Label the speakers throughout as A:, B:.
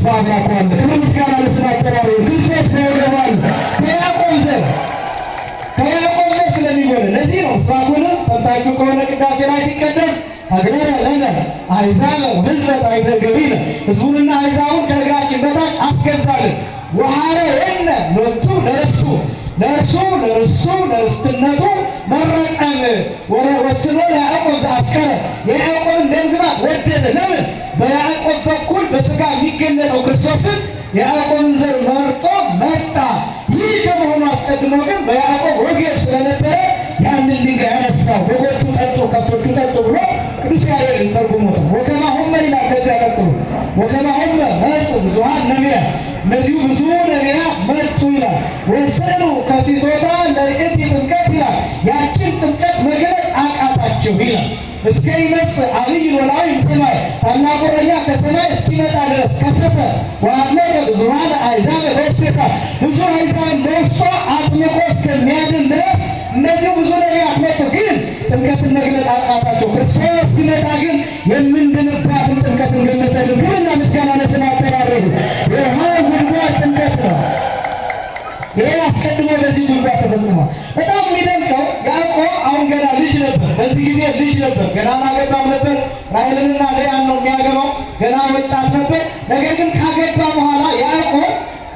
A: በአምላኩ አለ። ክብር ምስጋና ለስሙ አጠራሩ ክርስቶስ በወገባል ከያዕቆብ ዘር ስለሚወለድ ለዚህ ነው ምስራቁንም ሰምታችሁ ከሆነ ቅዳሴ ላይ ሲቀደስ አግነነ ለነ አሕዛበ ወሕዝበ ታሕተ እገሪነ ሕዝቡንና አሕዛቡን ከእግራችን በታች አስገዛልን። ወሐረየነ ሎቱ ለእርሱ ለርስትነቱ መረጠን። ወስኖ ለያዕቆብ ዘአፍቀረ የያዕቆብን ደምግባት ወደደ። ለምን? በያዕቆብ በኩል በሥጋ የሚገለጠው ክርስቶስን የያዕቆብን ዘር መርጦ መጣ። ይህ ከመሆኑ አስቀድሞ ግን በያዕቆብ ወገብ ስለነበረ ያንን ድንጋይ ያነሳው በጎቹ ጠጡ ከብቶቹ ጠጡ ብሎ ቅዱስ ያሬድ ተርጉሞታል። ወከማሁመ ይላል። ከዚያ ቀጥሎ ወከማሁመ መጹ ብዙኃን ነቢያት እነዚሁ ብዙ ነቢያት መጡ ይላል። ወሰኑ ከሲቶታ ለይእቲ ጥምቀት ይላል። ያችን ጥምቀት መግለጥ አቃታቸው ይላል። እስከ ይመጽእ አብይ ኖላዊ እምሰማይ ታላቁ እረኛ ከሰማይ እስኪመጣ ድረስ ከሰተ ወአጥመቀ ብዙኃነ አሕዛብ በውስቴታ ብዙ አሕዛብን በውስጧ አጥምቆ እስከሚያድን ድረስ እነዚህ ብዙ ነቢያት መጡ፣ ግን ጥምቀትን መግለጥ አቃታቸው። ክርስቶስ ሲመጣ ግን የምንድንባትን ጥምቀትን ገለጠልን። ክብርና ምስጋና ለስሙ አጠራሩ የውሃ ጉድጓድ ጥምቀት ነው። ይህ አስቀድሞ በዚህ ጉድጓድ ተፈጽሟል። በጣም የሚደንቀው ያዕቆብ አሁን ገና ልጅ ነበር። በዚህ ጊዜ ልጅ ነበር፣ ገና አላገባም ነበር። ራሔልንና ልያን ነው የሚያገባው። ገና ወጣት ነበር። ነገር ግን ካገባ በኋላ ያዕቆብ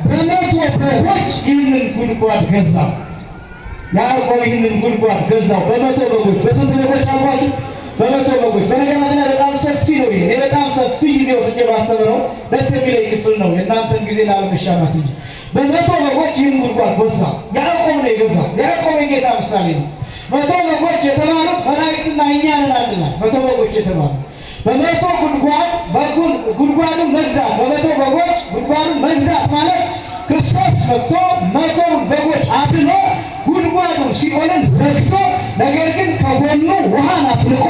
A: በ100 በጎች ይህንን ጉድጓድ ገዛው። ያዕቆብ ይህንን ጉድጓድ ገዛው በ100 በጎች። በስንት በጎች አልኳችሁ? በ100 በጎች። በነገራችን ላይ በጣም ሰፊ ነው። ይሄ በጣም ሰፊ ጊዜ ወስጄ ማስተምረው ደስ የሚለኝ ክፍል ነው፣ የእናንተን ጊዜ ላለመሻማት እንጂ። በ100 በጎች ይህን ጉድጓድ ገዛው። ያዕቆብ ነው የገዛው። ያዕቆብ የጌታ ምሳሌ ነው። 100 በጎች የተባሉት መላእክትና እኛ ነን አንድ ላይ 100 በጎች የተባሉት በ100 ጉድጓዱን መግዛት። በ100 በጎች ጉድጓዱን መግዛት ማለት ክርስቶስ መጥቶ 100 በጎች አድኖ ጉድጓዱን ሲኦልን ዘግቶ ነገር ግን ከጎኑ ውሃን አፍልቆ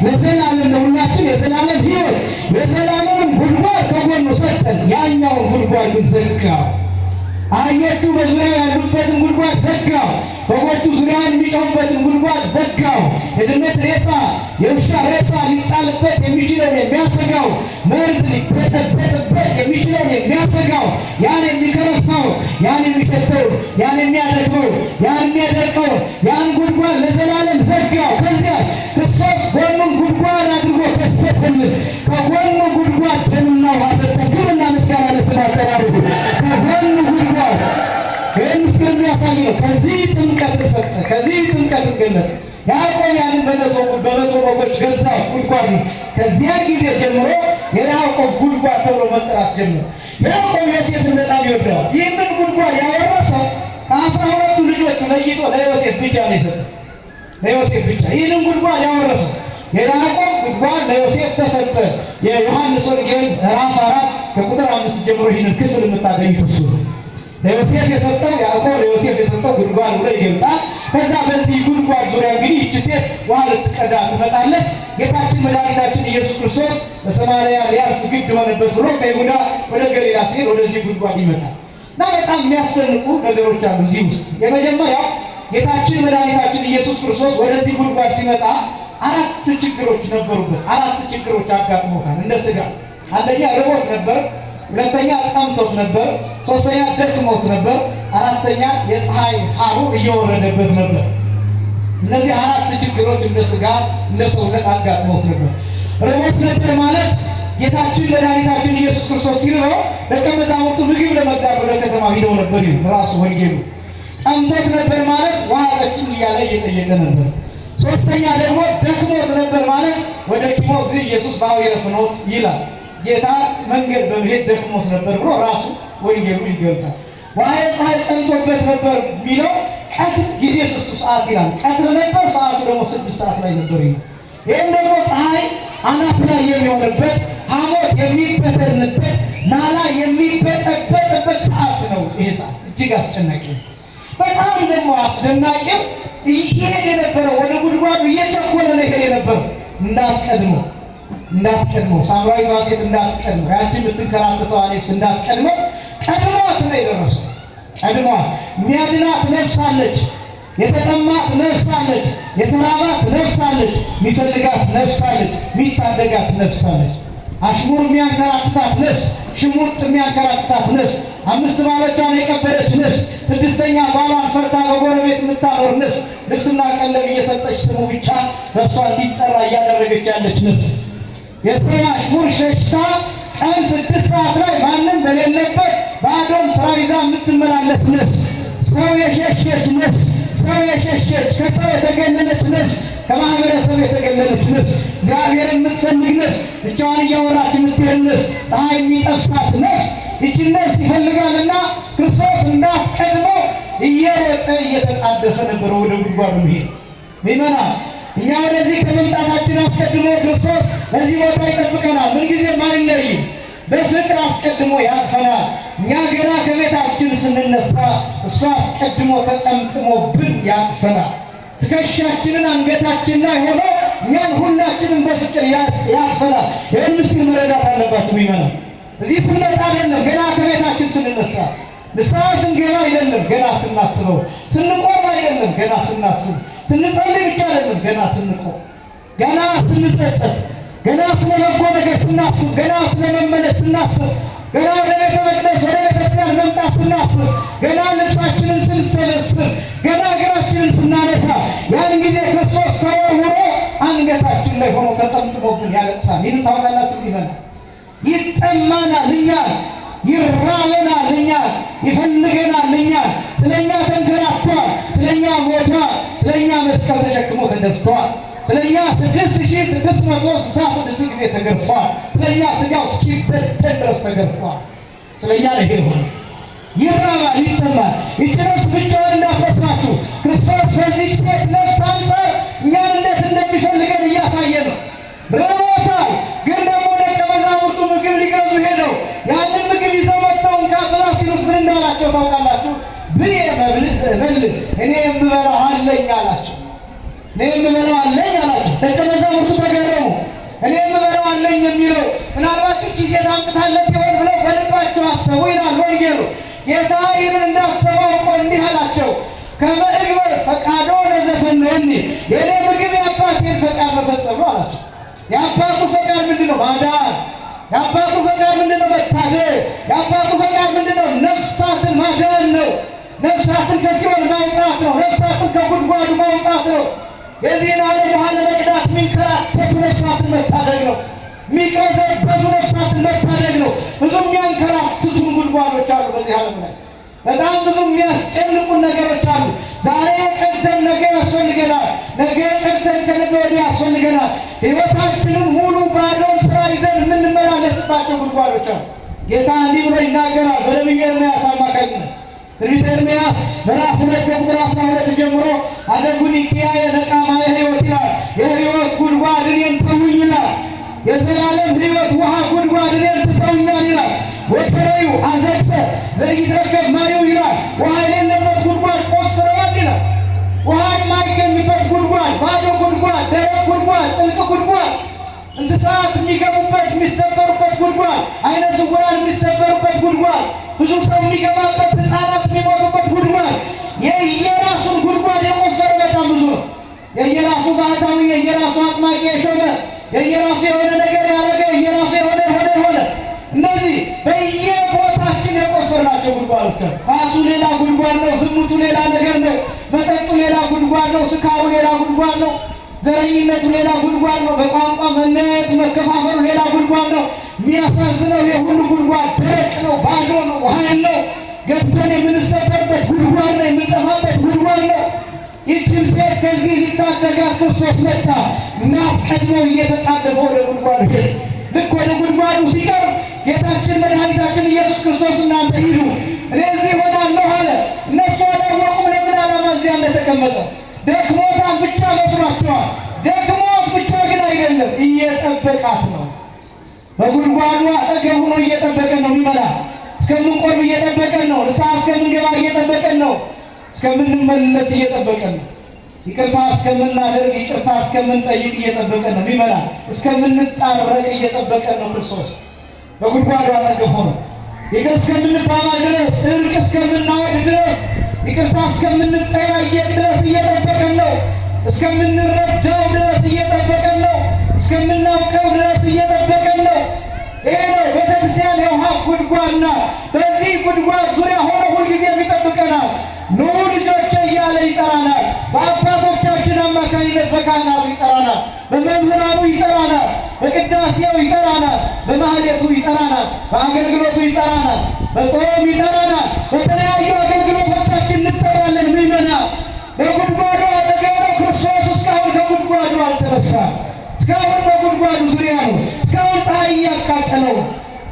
A: ለዘላለም ለሁላችን የዘላለም ሕይወት የዘላለምን ጉድጓድ ከጎኑ ሰጠን። ያኛውን ጉድጓድ ግን ዘጋው። አህዮቹ በዙሪያው ያሉበትን ጉድጓድ ዘጋው። በጎቹ ዙሪያውን የሚጮሁበትን ጉድጓድ ዘጋው። የድመት ሬሳ የውሻ ሬሳ ሊጣልበት የሚችለውን የሚያሰጋው መርዝ ሊበጠበጥበት የሚችለውን የሚያሰጋው ያን የሚከረፋው ያን የሚሸተው ያን የሚያደርገው ያን የሚያደርቀው ያን ጉድጓድ ለዘላለም ዘጋው። ከዚያ ክርስቶስ ጎኑን ጉድጓድ አድርጎ ከፈተልን። ከጎኑ ጉድጓድ ደምና ውሃ ሰጠን። ክብርና ምስጋና ለስሙ አጠራሩ ከጎኑ ጉድጓድ ይህን ምስል የሚያሳይ ነው። ከዚህ ጥምቀት ተሰጠ፣ ከዚህ ጥምቀት ገለጠ። ያዕቆብ ያንን በ100 በጎች ገዛ ጉድጓድ። ከዚያ ጊዜ ጀምሮ የያዕቆብ ጉድጓድ ተብሎ መጠራት ጀመረ። ያዕቆብ ዮሴፍን በጣም ይወደዋል። ይህንን ጉድጓድ ያወረሰው ከ12 ልጆቹ ለይቶ ለዮሴፍ ብቻ ነው የሰጠው። ለዮሴፍ ብቻ ይህንን ጉድጓድ ያወረሰው የያዕቆብ ጉድጓድ ለዮሴፍ ተሰጠ። የዮሐንስ ወንጌል ምዕራፍ 4 ከቁጥር 5 ጀምሮ ይህንን ክፍል የምታገኙት እሱ ለዮሴፍ የሰጠው ያዕቆብ ለዮሴፍ የሰጠው ጉድጓድ ብሎ ይገልጣል። ከዛ በዚህ ጉድጓድ ዙሪያ እንግዲህ ይህች ሴት ውሃ ልትቀዳ ትመጣለች። ጌታችን መድኃኒታችን ኢየሱስ ክርስቶስ በሰማርያ ሊያልፍ ግድ ሆነበት ብሎ ከይሁዳ ወደ ገሊላ ሲሄድ ወደዚህ ጉድጓድ ይመጣል እና በጣም የሚያስደንቁ ነገሮች አሉ እዚህ ውስጥ። የመጀመሪያው ጌታችን መድኃኒታችን ኢየሱስ ክርስቶስ ወደዚህ ጉድጓድ ሲመጣ 4 ችግሮች ነበሩበት። 4 ችግሮች አጋጥሞታል እንደ ሥጋ። አንደኛ ርቦት ነበር፣ ሁለተኛ ጠምቶት ነበር፣ ሶስተኛ ደክሞት ነበር፣ አራተኛ የፀሐይ ሐሩር እየወረደበት ነበር። እነዚህ 4 ችግሮች እንደ ሥጋ እንደ ሰውነት አጋጥሞት ነበር። ርቦት ነበር ማለት ጌታችን መድኃኒታችን ኢየሱስ ክርስቶስ ሲርበው ደቀ መዛሙርቱ ምግብ ለመግዛት ወደ ከተማ ሂደው ነበር ይሉ ራሱ ወንጌሉ። ጠምቶት ነበር ማለት ውሃ ጠጭኝ እያለ እየጠየቀ ነበር። ሶስተኛ ደግሞ ደክሞት ነበር ማለት ወደ ኪሞ ጊዜ ኢየሱስ በአዊረ ፍኖት ይላል ጌታ መንገድ በመሄድ ደክሞት ነበር ብሎ ራሱ ወንጌሉ ይገልጣል። ዋየ ፀሐይ ጸንቶበት ነበር የሚለው ቀትር ጊዜ 3 ሰዓት ይላል። ቀትር ነበር፣ ሰዓቱ ደግሞ 6 ሰዓት ላይ ነበር ይላል። ይህም ደግሞ ፀሐይ አናት ላይ የሚሆንበት ሐሞት የሚበተንበት ናላ የሚበጠበጥበት ሰዓት ነው። ይሄ ሰዓት እጅግ አስጨናቂ ነው። በጣም ደግሞ አስደናቂው ይሄድ የነበረው ወደ ጉድጓዱ እየቸኮለ ነው ይሄድ የነበረው እንዳትቀድመው ሳምራዊቷ ሴት እንዳትቀድመው ያቺ የምትንከራተተው አሌክስ እንዳትቀድመው ቀድሟት ነው የደረሰው። ቀድሟት የሚያድናት ነፍስ አለች፣ የተጠማት ነፍስ አለች፣ የተራባት ነፍስ አለች፣ የሚፈልጋት ነፍስ አለች፣ የሚታደጋት ነፍስ አለች። አሽሙር የሚያንከራትታት ነፍስ፣ ሽሙጥ የሚያንከራትታት ነፍስ፣ 5 ባሎቿን የቀበለች ነፍስ፣ 6ኛ ባሏን ፈርታ በጎረቤት የምታኖር ነፍስ፣ ልብስና ቀለብ እየሰጠች ስሙ ብቻ ነፍሷ እንዲጠራ እያደረገች ያለች ነፍስ፣ የሰው አሽሙር ሸሽታ ቀን 6 ሰዓት ላይ ማንም በሌለበት ባዶን ስራ ይዛ የምትመላለስ ነፍስ፣ ሰው የሸሸች ነፍስ፣ ሰው የሸሸች ከሰው የተገለለች ነፍስ፣ ከማህበረሰብ የተገለለች ነፍስ፣ እግዚአብሔር የምትፈልግ ነፍስ፣ ብቻዋን እያወራች የምትሄድ ነፍስ፣ ፀሐይ የሚጠብሳት ነፍስ። ይህችን ነፍስ ይፈልጋልና ክርስቶስ እንዳትቀድመው እየሮጠ እየተጣደፈ ነበር ወደ ጉድጓዱ መሄድ። ምእመናን እኛ ወደዚህ ከመምጣታችን አስቀድሞ ክርስቶስ በዚህ ቦታ ይጠብቀናል። ምንጊዜም አይለይም። በፍቅር አስቀድሞ ያቅፈናል። እኛ ገና ከቤታችን ስንነሳ እሱ አስቀድሞ ተጠምጥሞብን ያቅፈናል። ትከሻችንን አንገታችን ላይ ሆኖ እኛን ሁላችንን በፍቅር ያቅፈናል። ይህን ምስል መረዳት አለባችሁ ምእመናን። እዚህ ስንመጣ አይደለም፣ ገና ከቤታችን ስንነሳ፣ ንስሐ ስንገባ አይደለም፣ ገና ስናስበው፣ ስንቆም አይደለም፣ ገና ስናስብ፣ ስንጸልይ ብቻ አይደለም፣ ገና ስንቆም፣ ገና ስንጸጸት፣ ገና ስለ በጎ ነገር ስናስብ፣ ገና ስለ መመለስ ስናስብ፣ ገና ወደ ቤተ መቅደስ ወደ ቤተክርስቲያን መምጣት ስናስብ፣ ገና ልብሳችንን ስንሰበስብ፣ ገና እግራችንን ስናነሳ፣ ያን ጊዜ ክርስቶስ ተወርውሮ አንገታችን ላይ ሆኖ ተጠምጥሞብን ያለቅሳል። ይህን ታውቃላችሁ ይበላል። ይጠማናል እኛን፣ ይራበናል እኛን፣ ይፈልገናል እኛን። ስለኛ ተንከራቷል፣ ስለኛ ሞቷል፣ ስለኛ መስቀል ተሸክሞ ተደፍቷል። ስለኛ 6666 ጊዜ ተገርፏል። ስለኛ ስጋው እስኪበተን ድረስ ተገርፏል። ስለኛ ይሄ ሆነ። ይራባል፣ ይጠማል። ይህች ነፍስ ብቻዋን እንዳትረሳችሁ። ክርስቶስ በዚህ ሴት ነፍስ አንጻር እኛን እንዴት እንደሚፈልገን እያሳየ ነው። ርቦታል፣ ግን ደግሞ ደቀ መዛሙርቱ ምግብ ሊገዙ ሄደው ያንን ምግብ ይዘው መጥተው እንካ ብላ ሲሉት ምን እንዳላቸው ታውቃላችሁ? ብዬ መብልዕ ዘእበልዕ እኔ የምበላው አለኝ አላቸው። እኔ የምበላው አለኝ አላቸው። ደቀ መዛሙርቱ ተገረሙ። እኔ የምበላው አለኝ የሚለው ምናልባት እቺ ሴት አምጥታለት ይሆን ብለው በልባቸው አሰቡ ይላል ወንጌሉ። ጌታ ይህን እንዳሰበው እኮ እንዲህ አላቸው፣ ከመ እግበር ፈቃዶ ለዘፈነወኒ፣ የእኔ ምግብ የአባቴን ፈቃድ መፈጸም ነው አላቸው። የአባቱ ፈቃድ ምንድን ነው? ማዳን። የአባቱ ፈቃድ ምንድን ነው? መታደግ። የአባቱ ፈቃድ ምንድን ነው? ነፍሳትን ማዳን ነው። ነፍሳትን ከሲኦል ማውጣት ነው። ነፍሳትን ከጉድጓዱ ማውጣት ነው። የዚህን ዓለም ውሃ ለመቅዳት የሚንከራተቱ ነፍሳትን መታደግ ነው። የሚቅበዘበዙ ነፍሳትን መታደግ ነው። ብዙ የሚያንከራትቱን ጉድጓዶች አሉ በዚህ ዓለም ላይ። በጣም ብዙ የሚያስጨንቁን ነገሮች አሉ። ዛሬ ቀድተን ነገ ያስፈልገናል። ነገ ቀድተን ከነገ ወዲያ ያስፈልገናል። ሕይወታችንን ሙሉ ባዶን ስራ ይዘን የምንመላለስባቸው ጉድጓዶች አሉ። ጌታ እንዲህ ብሎ ይናገራል በነቢዩ ኤርምያስ አማካኝነት። ትንቢተ ኤርምያስ ምዕራፍ 2 ቁጥር 12 ጀምሮ አደጉኒ ኪያየ ነቃማየ ሕይወት ይላል። የሕይወት ጉድጓድ እኔን ተውኝ ይላል። የዘላለም ሕይወት ውሃ ጉድጓድ እኔን ትተውኛል ይላል። ወከረዩ አዘቅተ ዘኢይትረከብ ማዩ ይላል። ውሃ የሌለበት ጉድጓድ ቆፍረዋል ይላል። ውሃ የማይገኝበት ጉድጓድ፣ ባዶ ጉድጓድ፣ ደረቅ ጉድጓድ፣ ጥልቅ ጉድጓድ፣ እንስሳት የሚገቡበት የሚሰበሩበት ጉድጓድ፣ አይነ ስውራን የሚሰበሩበት ጉድጓድ፣ ብዙ ሰው የሚገባበት፣ ሕፃናት የሚሞቱበት ጉድጓድ። የየራሱን ጉድጓድ የቆፈረ በጣም ብዙ ነው። የየራሱ ባህታዊ፣ የየራሱ አጥማቂ የሾመ፣ የየራሱ የሆነ ነገር ያደረገ፣ የየራሱ የሆነ እነዚህ በየቦታችን የቆፈርናቸው ጉድጓዶች ነው። ራሱ ሌላ ጉድጓድ ነው። ዝሙቱ ሌላ ነገር ነው። መጠጡ ሌላ ጉድጓድ ነው። ስካሩ ሌላ ጉድጓድ ነው። ዘረኝነቱ ሌላ ጉድጓድ ነው። በቋንቋ መለያየቱ፣ መከፋፈሉ ሌላ ጉድጓድ ነው። የሚያሳዝነው የሁሉ ጉድጓድ ደረቅ ነው፣ ባዶ ነው፣ ውሃ የለው። ገብተን የምንሰበርበት ጉድጓድ ነው፣ የምንጠፋበት ጉድጓድ ነው። ይህችን ሴት ከዚህ ሊታደጋት ክርስቶስ መጣ እና ቀድሞ እየተጣደፈ ወደ ጉድጓዱ ሄደ። ልክ ወደ ጉድጓዱ ሲቀርብ ጌታችን መድኃኒታችን ኢየሱስ ክርስቶስ እናንተ ሂዱ እኔ እዚህ እሆናለሁ አለ። እነሱ አላወቁም ለምን ዓላማ እዚያ እንደተቀመጠ። ደክሞታል ብቻ መስሏቸዋል። ደክሞት ብቻ ግን አይደለም፣ እየጠበቃት ነው። በጉድጓዱ አጠገብ ሆኖ እየጠበቀን ነው። የሚመላ እስከምንቆም እየጠበቀን ነው። ንስሐ እስከምንገባ እየጠበቀን ነው። እስከምንመለስ እየጠበቀን ነው። ይቅርታ እስከምናደርግ ይቅርታ እስከምንጠይቅ እየጠበቀን ነው። የሚመላ እስከምንጣረቅ እየጠበቀን ነው። ክርስቶስ በጉድጓዱ አጠገብ ሆኖ ይቅር እስከምንባባል ድረስ፣ እርቅ እስከምናወድ ድረስ፣ ይቅርታ እስከምንጠያየቅ ድረስ እየጠበቀን ነው። እስከምንረዳው ድረስ እየጠበቀን ነው። እስከምናውቀው ድረስ እየጠበቀን ነው። ይሄ ነው ቤተክርስቲያን የውሃ ጉድጓድ ናት። በዚህ ጉድጓድ ዙሪያ ሆኖ ሁልጊዜ ይጠብቀናል። ኑ ልጆቼ እያለ ይጠራናል። በአባቶቻችን አማካኝነት በካህናቱ ይጠራናል፣ በመምህራኑ ይጠራናል፣ በቅዳሴው ይጠራናል፣ በማህሌቱ ይጠራናል፣ በአገልግሎቱ ይጠራናል፣ በጾም ይጠራናል። በተለያዩ አገልግሎቶቻችን እንጠራለን። ምእመናን በጉድጓዱ አጠገብ ነው ክርስቶስ። እስካሁን ከጉድጓዱ አልተነሳም። እስካሁን በጉድጓዱ ዙሪያ ነው። እስካሁን ፀሐይ እያቃጠለው፣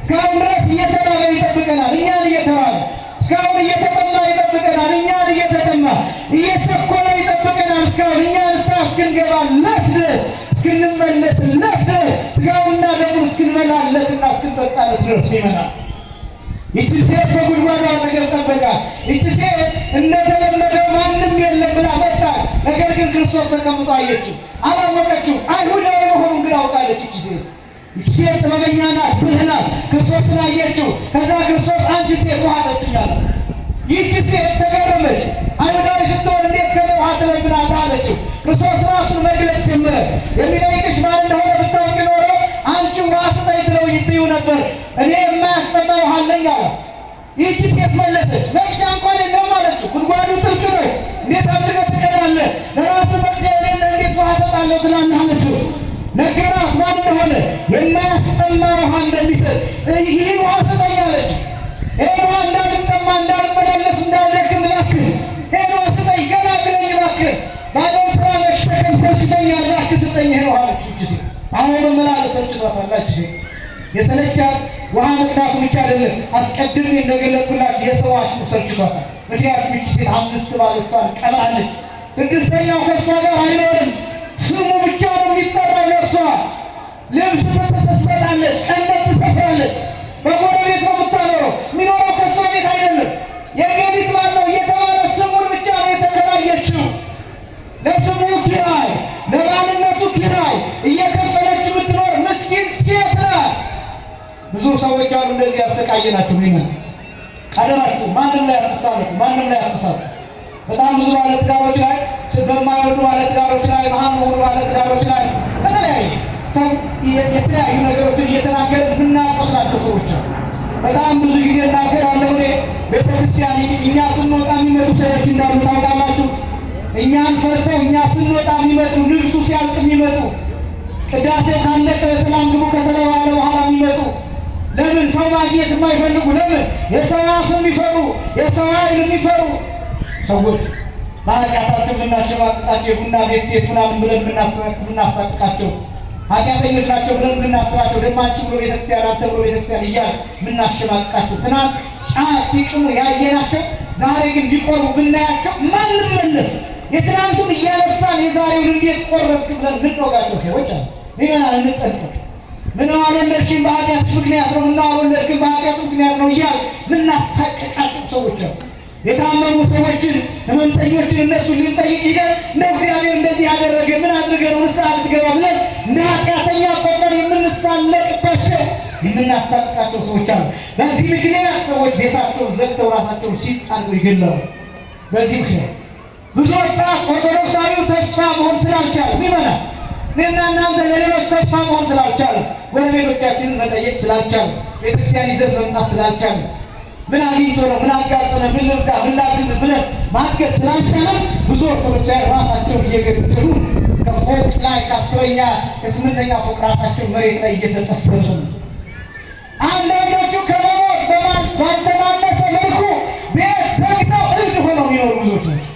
A: እስካሁን ድረስ እየተራበ ይጠብቀናል፣ እኛን እየተራበ እስካሁን እየተጠማ ይጠብቀናል፣ እኛን እየተጠማ እየቸኮለ ይጠብቀናል። እስካሁን እኛ ንስሐ እስክንገባለት ድረስ እስክንመለስለት ድረስ ሥጋውንና ደሙን እስክንበላለትና እስክንጠጣለት ድረስ ይመናል። ይህች ሴት በጉድጓዱ አጠገብ ጠበቃት። ይህች ሴት እንደተለመደው ማንም የለም ብላ መጣ። ነገር ግን ክርስቶስ ተቀምጦ አየችው። አላወቀችው። አይሁዳዊ መሆኑን ግን አውቃለች። ይህች ሴት ጥበበኛ ናት፣ ብልህ ናት። ክርስቶስን አየችው። ከዛ ክርስቶስ አንቺ ሴት ውሃ ጠጪኝ አላት። ይህች ሴት ተገረመች። አይሁዳዊ ስትሆን እንዴት ከኔ ውሃ ትለምናለህ አለችው። ክርስቶስ ራሱን መግለጥ ጀመረ። የሚጠይቅሽ ማን እንደሆነ ብታውቂ ኖሮ አንቺ ውሃ ስጠኝ ትዩ ነበር፣ እኔ የማያስጠማ ውሃ አለኝ አለ። ይህች ሴት መለሰች፣ መቅጃ እንኳን የለውም አለችው። ጉድጓዱ ጥልቅ ነው፣ እንዴት አድርገህ ትቀዳለህ? ለራስህ መቅጃ የሌለ እንዴት ውሃ እሰጣለሁ ትላለህ አለችው። ነገራት ማን እንደሆነ፣ የማያስጠማ ውሃ እንደሚሰጥ። ይህን ውሃ ስጠኝ አለች። ይህን ውሃ እንዳልጠማ እንዳልመላለስ እንዳልደክም እባክህ ይህን ውሃ ስጠኝ፣ ገላግለኝ እባክህ፣ ባዶን ስራ መሸከም ሰልችቶኛል፣ እባክህ ስጠኝ ይህን ውሃ አለች። አሁን መመላለስ ሰልችቷታል። የሰለቻት ውሃ መቅዳቱ ብቻ አይደለም፣ አስቀድሜ እንደገለጥኩላችሁ የሰው አሽሙ ሰልችቷታል። ምክንያቱም ይህች ሴት 5 ባሎቿን ቀብራለች። 6ኛው ከእሷ ጋር አይኖርም። ስሙ ብቻ ነው የሚጠራው ለእርሷ። ልብስ ትሰጣለች፣ ቀለብ ትሰፍራለች። በጎረቤት ነው የምታኖረው። የሚኖረው ከእሷ ቤት አይደለም። የገሊት ባል ነው እየተባለ ስሙን ብቻ ነው የተከራየችው። ለስሙ ኪራይ፣ ለባልነቱ ኪራይ እየከፈለች የምትኖር ምስኪን ሴት ናት። ብዙ ሰዎች አሉ እንደዚህ ያሰቃየናችሁ። ሊመን ቀደማችሁ ማንም ላይ አትሳለፉ፣ ማንም ላይ አትሳለፉ። በጣም ብዙ ባለትዳሮች ላይ በማይወዱ ባለትዳሮች ላይ መሀል መሆኑ ባለትዳሮች ላይ በተለያየ ሰው የተለያዩ ነገሮችን እየተናገረ የምናቆስላቸው ሰዎች አሉ። በጣም ብዙ ጊዜ እናገራለሁ። እኔ ቤተክርስቲያን እኛ ስንወጣ የሚመጡ ሰዎች እንዳሉ ታውቃላችሁ። እኛን ፈርተው እኛ ስንወጣ የሚመጡ፣ ንግሱ ሲያልቅ የሚመጡ፣ ቅዳሴ ካለቀ በሰላም ግቡ ከተባለ በኋላ የሚመጡ፣ ለምን ሰው ማግኘት የማይፈልጉ፣ ለምን የሰው አፍ የሚፈሩ፣ የሰው ኃይል የሚፈሩ ሰዎች በኃጢአታቸው የምናሸማቅቃቸው፣ የቡና ቤት ሴት ምናምን ብለን የምናሳቅቃቸው፣ ኃጢአተኞች ናቸው ብለን የምናስባቸው፣ ደማችሁ ብሎ ቤተክርስቲያን አንተ ብሎ ቤተክርስቲያን እያል የምናሸማቅቃቸው፣ ትናንት ጫት ሲቅሙ ያየናቸው ዛሬ ግን ቢቆርቡ ብናያቸው ማንም መለስ የትናንቱን እያነሳን የዛሬውን እንዴት ቆረብክ ብለን ምንወጋቸው ሰዎች አሉ። ይህን እንጠንቀቅ። ምን አልወለድሽም በኃጢአት ምክንያት ነው፣ ምን አልወለድክም በኃጢአት ምክንያት ነው እያል ምናሳቅቃቸው ሰዎች አሉ። የታመሙ ሰዎችን ህመምተኞችን እነሱን ልንጠይቅ ሂደን ነው እግዚአብሔር እንደዚህ ያደረገ ምን አድርገ ነው ንስሐ ልትገባ ብለን እንደ ኃጢአተኛ ቆጠር የምንሳለቅባቸው የምናሳቅቃቸው ሰዎች አሉ። በዚህ ምክንያት ሰዎች ቤታቸውን ዘግተው ራሳቸውን ሲጣሉ ይገላሉ። በዚህ ምክንያት ብዙ ወጣት ኦርቶዶክሳዊው ተስፋ መሆን ስላልቻለ ይመናል። እኔና እናንተ ለሌሎች ተስፋ መሆን ስላልቻለ፣ ጎረቤቶቻችንን መጠየቅ ስላልቻለ፣ ቤተክርስቲያን ይዘን መምጣት ስላልቻለ፣ ምን አግኝቶ ነው ምን አጋጠመ ምን ልርዳ ምን ላግዝ ብለን ማገዝ ስላልቻለ ብዙ ኦርቶዶክሳውያን ራሳቸውን እየገደሉ ከፎቅ ላይ ከ10ኛ ከ8ኛ ፎቅ ራሳቸው መሬት ላይ እየተጠፈሱ ነው። አንዳንዶቹ ከመሞት ባልተናነሰ መልኩ ቤት ዘግተው እብድ ሆነው የሚኖሩ ብዙዎች ናቸው።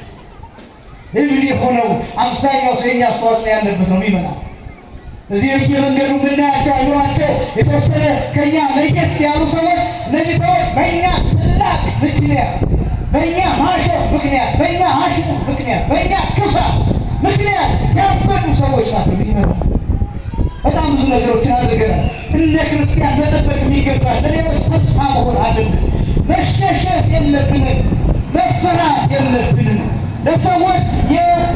A: እብድ ሆነው አብዛኛው ሰው የኛ አስተዋጽኦ ያለበት ነው የሚመጣ። እዚህ በየመንገዱ የምናያቸው አይኖራቸው የተወሰነ ከኛ ለየት ያሉ ሰዎች፣ እነዚህ ሰዎች በእኛ ስላቅ ምክንያት፣ በእኛ ማሾፍ ምክንያት፣ በእኛ አሽሙ ምክንያት፣ በእኛ ክፋት ምክንያት ያበዱ ሰዎች ናቸው የሚመጣ። በጣም ብዙ ነገሮችን አድርገናል። እንደ ክርስቲያን መጠበቅ የሚገባል ለሌሎች ተስፋ መሆን አለብን። መሸሸት የለብንም፣ መፈራት የለብንም። ለሰዎች